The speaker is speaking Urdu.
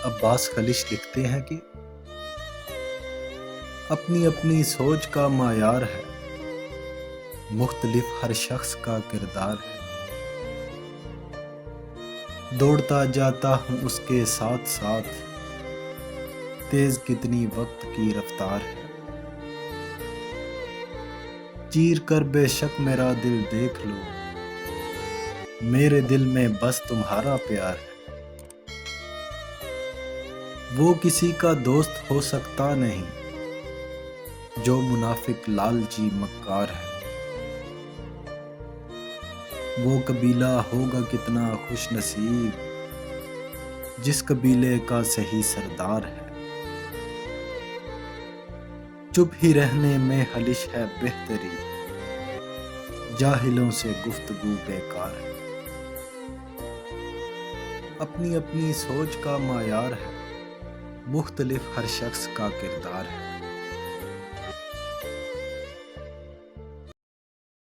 عباس خلش لکھتے ہیں کہ اپنی اپنی سوچ کا معیار ہے، مختلف ہر شخص کا کردار ہے، دوڑتا جاتا ہوں اس کے ساتھ ساتھ، تیز کتنی وقت کی رفتار ہے، چیر کر بے شک میرا دل دیکھ لو، میرے دل میں بس تمہارا پیار ہے، وہ کسی کا دوست ہو سکتا نہیں جو منافق لالچی مکار ہے، وہ قبیلہ ہوگا کتنا خوش نصیب جس قبیلے کا صحیح سردار ہے، چپ ہی رہنے میں خلش ہے بہتری، جاہلوں سے گفتگو بیکار ہے، اپنی اپنی سوچ کا معیار ہے، مختلف ہر شخص کا کردار ہے۔